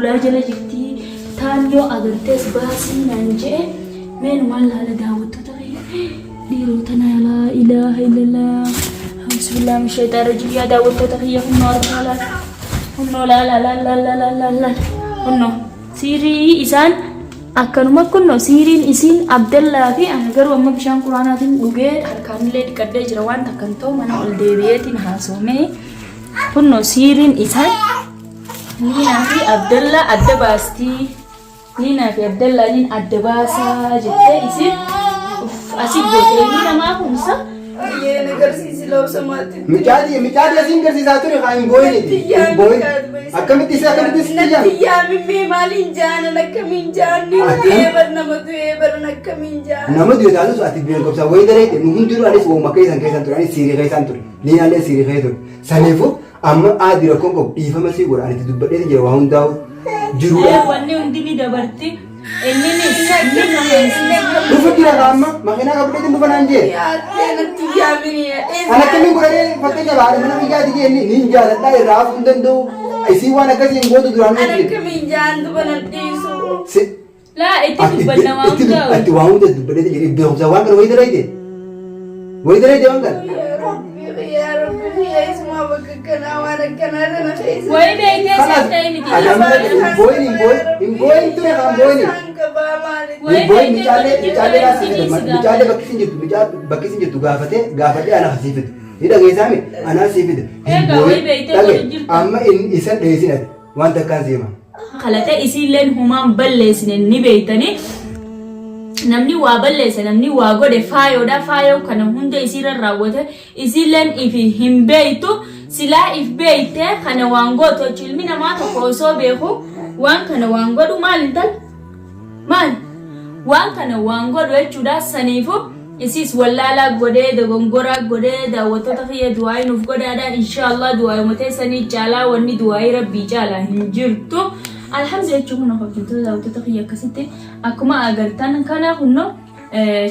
hulaa jala jirti taan yoo agartees baasii naan jedhe meen maal haala daawwattoota dhiirota na laa ilaaha illallah bismillah min shaytaan rajiim yaa daawwattoota kiyya hunnoo arraa hunnoo laa hunno siirii isaan akkanuma kunno siiriin isiin abdallaa fi ana garuu amma bishaan quraanaatiin dhugee harkaanillee dhiqadhee jira waan takkan ta'u mana ol deebi'eetiin haasomee kunno siiriin isaan niinaa fi abdallaa adda baastii niinaa fi abdallaaniin adda baasaa jettee isiin asii gootee ni namaa kumsa Ye negarsiisi lawsa maatti. Micaadi asiin garsiisaa ture kaan gooyini. Akkamitti isa akkamitti si jaa? Natiyyaa mimmee maaliin jaanan akkamiin jaanni eebar namatu eebaran akkamiin jaanan. Nama du'e taasisu ati biireen qabsaa wayii dareete nu hundinuu anis wooma keessan ture anis siirii keessan ture liinaallee siirii keessa ture saniifuu amma aadii rakkoon qabu dhiifama sii godha anitti dubbadhee jira waa hundaa'u jiruudha. Wanni hundi ni dabarti. Dhufu jira kaama makiinaa qabdee dhufa naan jee. Natiyyaa mini. Anatti min godhee fakkeenya baadha mana biyyaati jee ni jaaladhaa irraa hafuu hin danda'u. Isii waan akkasiin gootu duraan Ana akkamiin jaan dubanan dhiisu. Laa itti dubbanna waan hundaa'u. Ati waan hunda dubbadhee jira beekumsa waan kana wayii dareete. Wayii dareete waan kana. Yaa Rabbi yaa ismaa bakka kanaa waan akkanaa kana keessa. Wayii beekee seettee miti. Hin booyin ture kan booyin. Michaalee bakki isin jirtu gaafatee ana hasiifite. Ni dhageessaami ana hasiifite. Amma isan dheesinati waan takkaan seema. Kalata isiilleen humaan balleessine ni beeytanii namni waa balleesse namni waa godhe faayoodha faayoo kana hunda isiirra raawwate isiilleen ifi hin beeytu silaa if beeyte kana waan gootu ilmi namaa tokko osoo beeku waan kana waan godhu maal intal maal waan kana waan godhu jechuudha saniifu isis wallaalaa godhee dogongoraa godhee daawwattoota kiyya du'aayi nuuf godhaadha inshaallah du'aayi matee sanii caalaa wanni du'aayi rabbii caalaa hin jirtu alhamdulillah jechuun hojjettoota daawwattoota kiyya akkasitti akkuma agartan kana kunno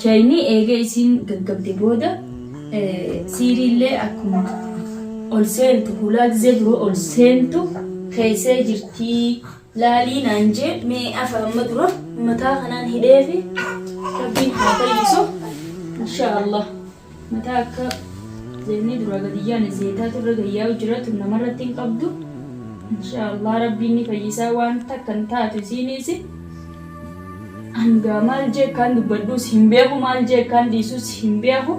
shayni eegee isiin gaggabde booda siiriillee akkuma ol seentu hulaa gizee duroo ol seentu keessee jirtii laalii naan jee mee afaan dura mataa kanaan hidhee fi rabbiin haa fayyisu inshaallah mataa akka zeeni dura gadiyyaan zeetaa turre gayyaa jiratu namarratti hin qabdu inshaallah rabbiin ni fayyisaa waan takkan taatu isiinis hanga maal jee kan dubbadduus hin beeku maal jee kan dhiisuus hin beeku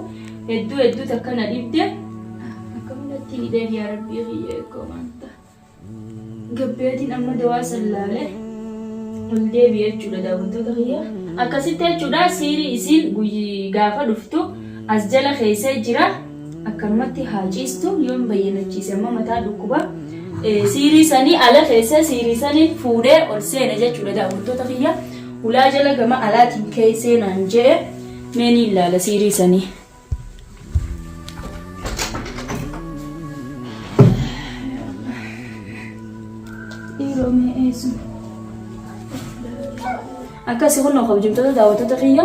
hedduu takkana dhibde akkamitatti hidheef yaa rabbii hiyyeekoo maanta gabbeetiin amma dawaa sallaalee ol deebi'e jechuudha daawwattoota kiyya akkasitti jechuudha siirii isiin gaafa dhuftu as jala keessee jira akkanumatti haa ciistu yoon bayyanachiise amma mataa dhukkuba siirii sanii ala keessee siirii sanii fuudhee ol seena jechuudha daawwattoota kiyya ulaa jala gama alaatiin keessee naan jee meeni ilaala siirii sanii. Akkasii kun hojjettoota daawwattoota kiyya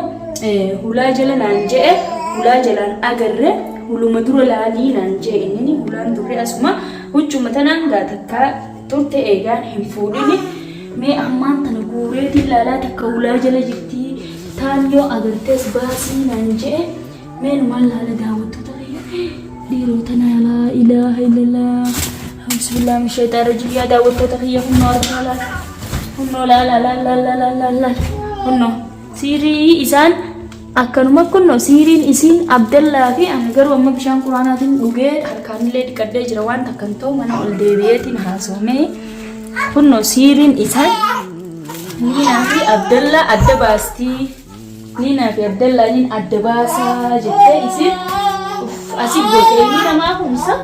hulaa jala naan jee hulaa jalaan agarre huluma dura laalii naan jee inni hulaan durre asuma huccuma tanaan gaatakkaa turte eegaan hin fuudhini mee ammaan tana guureetiin laalaa takka hulaa jala jirti taan yoo agartees baasii naan jee meen maal laala daawwattoota kiyya dhiirota na laa ilaaha illallah bismillah min shaytaan rajiim yaa daawwattoota kiyya hunnoo arraa hunnoo laa kunno siirii isaan akkanuma kunno siiriin isiin abdallaa fi ana garuu amma bishaan quraanaatiin dhugee harkaanillee dhiqadhee jira waan takkan ta'u mana ol deebi'eetiin haasomee kunno siiriin isaan niinaa fi abdallaa adda baastii niinaa fi abdallaaniin adda baasaa jettee isiin asii gootee ni namaa kumsa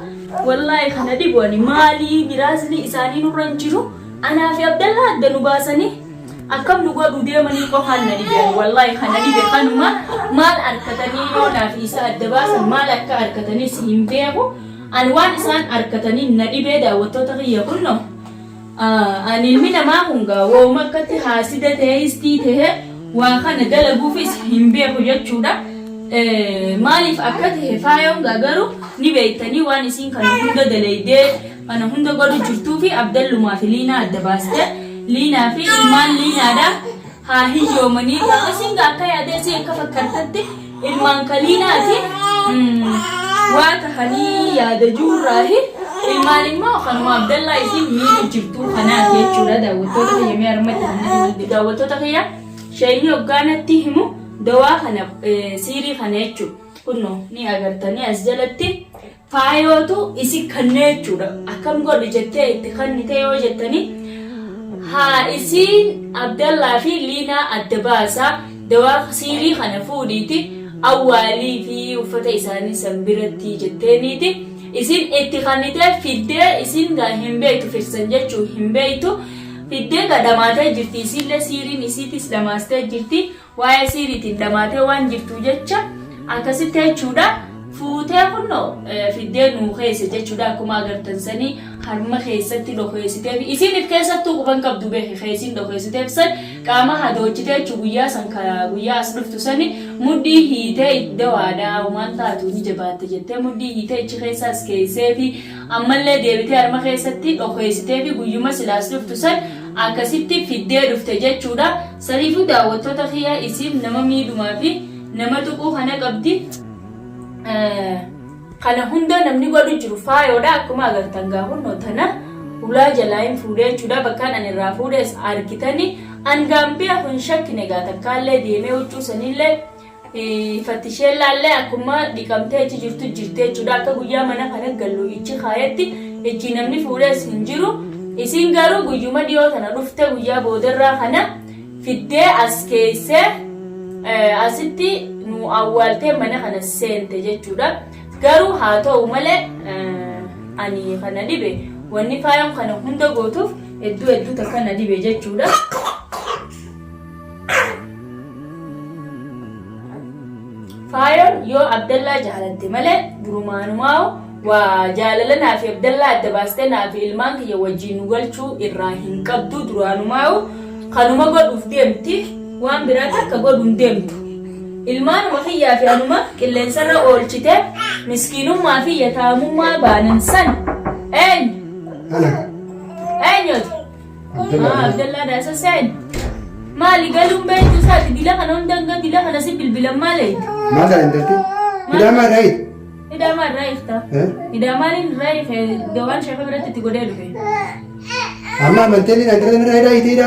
wallaahi kana dhibooni maalii biraasni isaanii nurra hin jiru anaa fi abdallaa adda nu baasanii akkam nu godhu deemanii qofaan na dhibeen wallaahi kana dhibe kanuma maal arkatanii yoonaaf isa adda baasan maal akka arkataniis hin beeku an waan isaan arkatanii na dhibee daawwattoota kiyya kunno ani ilmi namaa kungaa wooma akkatti haasida ta'eistii ta'e waa kana dalaguufis hin beeku jechuudha maaliif akka ta'e faayoon garuu ni beektanii waan isiin kana hunda dalaydee kana hunda godhu jirtuu fi abdallumaa fi liinaa adda baaste liinaa fi ilmaan liinaadha haa hiyyoomanii akkasiin akka yaadeessi akka fakkaatatti ilmaan kaliinaati waa tahanii yaada juurraahi ilmaan immoo kanuma abdallaa isin miidhu jirtuu kanaaf jechuudha daawwattoota kiyya mee armatti daawwattoota kiyya shayni hoggaanatti himu dawaa kana siirii kana jechuudha kunno ni agartanii as jalatti faayootu isi kannee jechuudha akkam godhu jettee itti kannite yoo jettanii haa isin abdallaa fi liinaa adda baasaa dawaa siirii kana fuudhiiti awwaalii fi uffata isaanii sanbiratti jetteeniiti isin itti kannite fiddee isin gaa hin beektu firsan jechuu hin beektu fiddee gadamaatee jirti isillee siiriin isiitis damaastee jirti waa'ee siiriitiin damaatee waan jirtu jecha akkasitti jechuudha fuutee kunno fiddee nuu keessa jechuudha akkuma agartan sanii harma keessatti dhokeessiteef isin keessattuu quban qabdu beeke keessin dhokeessiteef san qaama hadochitee jechuu guyyaa san guyyaa as dhuftu sani muddii hiitee dawaadhaa waan taatu ni jabaatte jettee muddii hiitee ichi keessa as keessee fi ammallee deebitee harma keessatti dhokeessitee fi guyyuma silaas dhuftu san akkasitti fiddee dhufte jechuudha saniifuu daawwattoota kiyya isin nama miidhumaa fi nama tuquu kana qabdi kana hunda namni godhu jiru faayoodha akkuma agartan gaa hunnoo tana ulaa jalaayin fuudhee jechuudha bakkaan ani irraa fuudhes arkitanii angaambia kun shakkine gaa takkaallee deemee huccuu sanillee fattisheellaallee akkuma dhiqamtee ichi jirtu jirtee jechuudha akka guyyaa mana kana gallu ichi kaayetti ichi namni fuudhes hin jiru isin garuu guyyuma dhiyoo tana dhufte guyyaa boodarraa kana fiddee as keessee asitti nu awwaaltee mana kana seente jechuudha garuu haa ta'u malee ani kana dhibe wanni faayam kana hunda gootuuf hedduu takka na dhibe jechuudha faayam yoo abdallaa jaalatte malee durumaanumaa waa jaalalana fi abdallaa adda baastee naa fi ilmaan kiyya wajjin nu galchuu irraa hin qabdu duraanumaa kanuma godhuuf deemti waan biraa takka godhuun deemtu ilmaan kiyyaa fi anuma qilleensarra oolchite miskiinummaa fi yataamummaa baanan san abdallaa daasa sen maali galuun beektu isaati dila kana hundanga dila kana si bilbilan maaleeti maala intalti hidaamaa raayit hidaamaa raayifta hidaamaanin raayife dawaan sheefa biratti itti godhee dhufe amma amanteelli nantarra raayit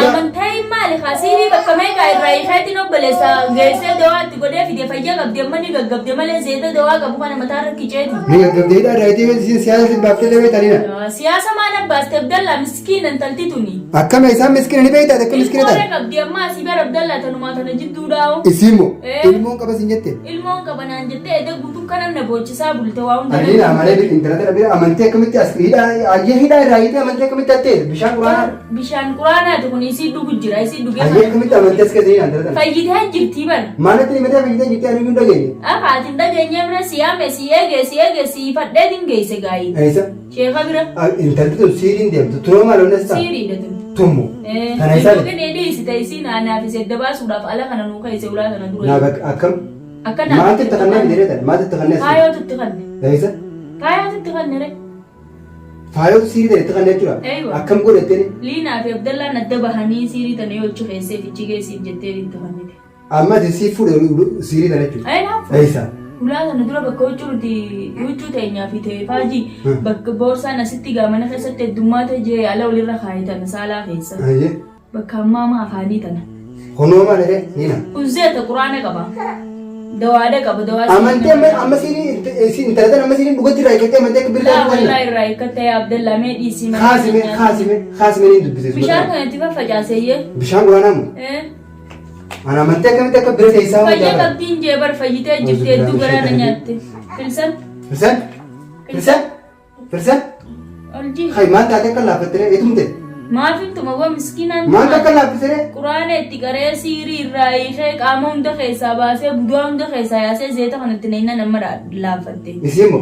amantaa maali khasirii bakka meeqa irraa ifeetiin obboleessa geessee dawaa itti godhee fide fayyaa qabdee manni gaggabdee malee zeeta dawaa qabu kana mataa rakkiceeti ni gaggabdeedha raayitii siyaasa baaftelee beektaniidha siyaasa maan abbaaste abdallaa miskiina intalti tuni akkama isaan miskiina ni beektaa akka miskiina taate qabdee amma asii bara abdallaa tanumaa kana jidduudhaawo isiimo ilmoon qaba sin jette ilmoon qaba naan jettee edda guutuu kanan na boochisaa bulte waa hunda aliina malee intalata bira amantee akkamitti as ayyee hidhaa raayitii amantee akkamitti attee bishaan quraanaati kun isii dhugu jira isii dhugee ayyee akkamitti amantee as keessee intalata fayyitee jirtii bara maalatti himatee fayyitee jirtii ani hin dhageenye haatiin dhageenye bira siyaame si eege si fadheetiin geesse gaayii eessa sheeka bira intalti tun siiriin deemtu turoo maaloon as ta'a siiriidha tun tummu kana isaa yookiin dhiisite isii naanaaf isa edda baasuudhaaf ala kana nuu keesse ulaa kana dura naa akkam akkana maalti itti kannee bidee tan maalti itti kannee faayootu itti kanne eessa faayootu itti kanne re faayootu siirii tan itti kannee jechuudha akkam godhattee liinaa fi abdallaan adda bahanii siirii tana yoo achi keessee fichi geessiif jettee itti kannite amma si fuudhe siirii tan jechuudha eessa ulaa kana dura bakka huccuu teenyaa fi ta'e faajii bakka boorsaan asitti gaamana keessatti heddummaata jee ala walirra kaayitan saalaa keessa bakka ammaa afaanii tana honoo malee niina uzzeeta quraana qaba dawaada qaba dawaa amantee amma siirii intalatan amma siirii dhugatti irraa eeggatti amantee akka birraa dhuganna wallahi irraa eeggattee abdallaa mee dhiisii kaasime ni dubbise bishaan kana itti faffacaaseeyyee bishaan quraanaamu ana amantee akkamitti akka bira teessaa fayyaa qabdiin jee bar fayyitee jirti hedduu garaana nyaatte firsan oljii hay maal taate akka laaffattere eetumte maafintuma waa miskiinaan maal akka laaffisere quraana itti qaree siirii irraa hiikee qaama hunda keessaa baasee budaa hunda keessaa yaasee zeeta kanatti neenna nama laaffatte isiimo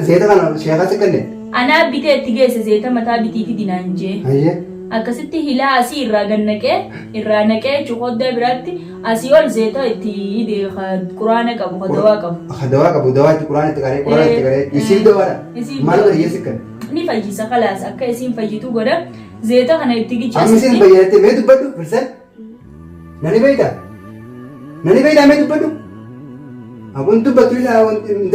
zeeta kana sheekaa sikkannee anaa bitee itti geesse zeeta mataa bitii fi dinaan jee akkasitti hilaa asii irraa naqee cuqoddaa biraatti asii ol zeeta itti hidee quraana qabu dawaa qabu dawaa itti quraana itti qaree isiin dawaadha maal godhe sikkan ni fayyisa kalaas akka isiin fayyitu godha Zeta kana itti gicha. Ammisin bayyanatte mee dubbadhu firsan. Nani beeyda. Nani beeyda mee dubbadhu. Abun dubbatu ila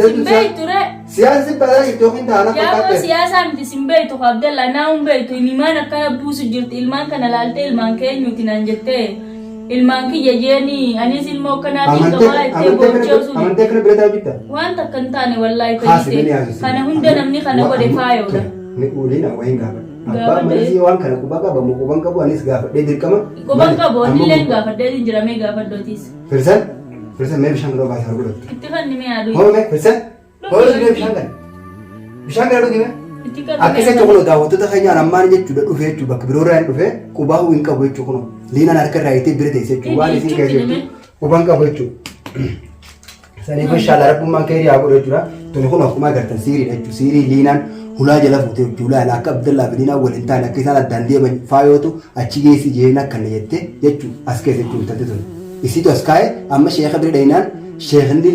Simbay ture. siyaasa balaa iddoo hin taana Yaa fakkaate. siyaasa miti simbay to Abdallah naa umbay to ilmaan akkana buusu jirti ilmaan kana laalte ilmaan keenyuti nan jette. Ilmaan kiyya jeeni anis ilmoo kanaatiin qabaa itti boojjeesu. Amantee kana bira taa'u bitta. Waan takka hin taane wallaahi Haasibini ta'ite. haasisi. Kana hunda namni kana godhe faayoodha. Ni uliina wayin gaafa. Abbaan malee waan kana quba qaba moo quban qabu anis gaafadhee dirqama. Quban qabu illee gaafadhee jiramee gaafadhootis. Firsan firsan mee bishaan kana baasa godhatti. Itti kan nime yaadu. Hoome firsan hoolo mee bishaan kana. Bishaan kana dhugime. Itti kan Akkasii tokko daawwattoota keenyaan ammaan jechuudha dhufee jechuudha bakka biroo irraa hin dhufee qubaa hin qabu jechuudha kun liinaan harka irraa ittiin bira teessee jechuudha waan isin keessatti quban qabu jechuudha. Saniif inshaalla rabbummaan kee yaa godhu jechuudha. Tuni kun akkuma agartan siiriidha jechuudha. Siirii liinaan hulaa jala fuutee jechuudha. Akka Abdallaa fi liinaan waliin taane akka isaan addaan deeman faayootu achi geessi jeen akkana jettee jechuudha as keessa jechuudha tatti tuni. Isitu as kaa'e amma sheekha bira dhayinaan sheekhanni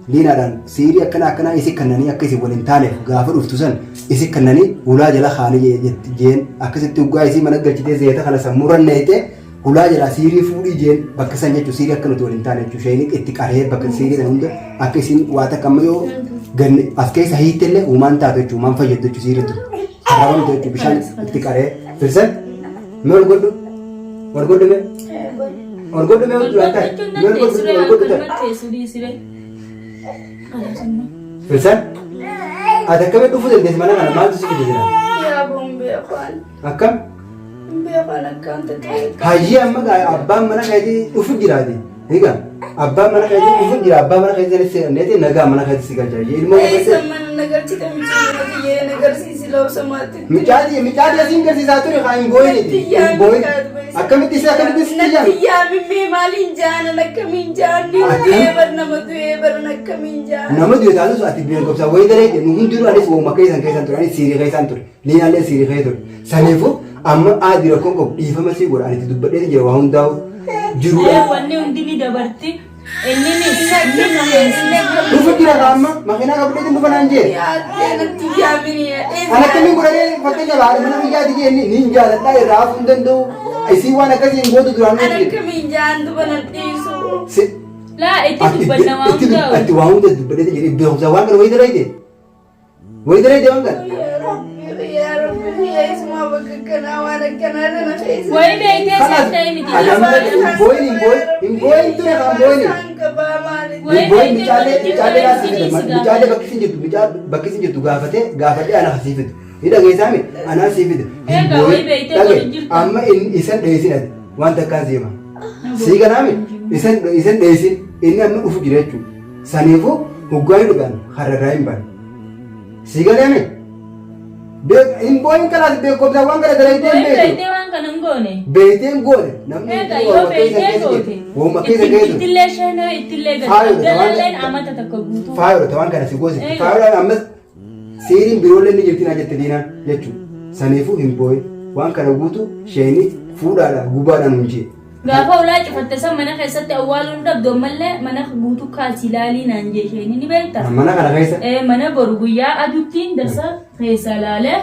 liinaadhaan siirii akkana isi kannanii akka isin waliin taaneef gaafa dhuftu san isi kannanii hulaa jala kaanii jeen akkasitti dhugaa isii mana galchitee zeeta kana sammuurra neetee hulaa jala siirii fuudhii jeen bakka san jechuudha siirii akka nuti waliin taane jechuudha sheenii itti qaree bakka siirii sana hunda akka isin waa takka amma yoo ganne as keessa hiittellee uumaan taatu jechuudha uumaan fayyadu jechuudha siirii tun harabaan jechuudha bishaan itti qaree firsan mee ol godhu mee ol godhu mee ol Firsan, ada kami tuh full dari mana mana malu sih kita jalan. Ya bombe kan. Akam? Beekan akkaan ta'e. Hayyi amma abbaan mana keetii dhufu jiraati. Egaa abbaan mana keetii dhufu jira abbaan mana keetii seerneeti nagaa mana keetii si galchaa ilmoo Eessa mana nagarchite michuu yoo nagarsiisi loosamaatti. Micaati asiin garsiisaa ture haa hin booyini. Akkamitti si Natti yaamimee maaliin jaanan akkamiin jaanni deebar nama du'ee baran akkamiin jaanan. nama du'e taasisu ati biyyeen gobsaa wayii daree nu hundinuu anis wama keessan ture anis siirii keessan ture liinaallee siirii keessa ture saniifuu amma aadii rakkoon qabu dhiifama sii godha ani itti dubbadhee jira waa hundaa'u jiruudha. Wanni hundi ni dabarti. Dhufu jira amma makiinaa qabdee dhufa naan jee. Natti yaamini. Ana akkamiin godhanii fakkeenya baadha mana biyyaati jee ni hin jaaladhaa irraa hafuu hin danda'u. Isiin waan akkasiin gootu duraan Ana akkamiin jaan duba nadhiisu. Laa itti dubbanna waa hundaa'u. Ati waa hunda dubbadhee jira beekumsa waan kana wayii daree waan kana. Yaa Rabbi yaa ismaa bakka kanaa waan akkanaa kana fe'isa. Wayii beektee seeftee miti. Hingooyin ture kan booyini. Hingooyin bicaalee bakki isin jirtu gaafatee ana hasiifitu. Ni dhageessaami ana hasiifitu. Amma isan dheesin ati waan takkaan seema. Sii kanaami isan dheesin inni amma dhufu jira jechuudha. Saniifuu hoggaanii dhugaan hararraa hin baane. Sii galeemi. Hingooyin kanaas beekumsa waan kana dalagdee hin beeku. Beektee waan kana hin goone. Beekteen goone namni Yoo beektee goote. wooma keessa geessu. Ittillee sheenoo ittillee gadi. Dalalleen amata takka guutuu. Faayota waan kana si goositi. Faayota ammas seeriin biroollee ni jirti naa jette diinaan jechuudha. Saniifuu hin booyin waan kana guutu sheenii fuudhaadhaan gubaadhaan hunjee. Gaafa ulaa cufatte san mana keessatti awwaaluun dhabdoo mallee mana guutuu kaasii laalii naan jee sheenii ni beekta. Mana kana keessa. Mana boru guyyaa aduuttiin darsa keessa laalee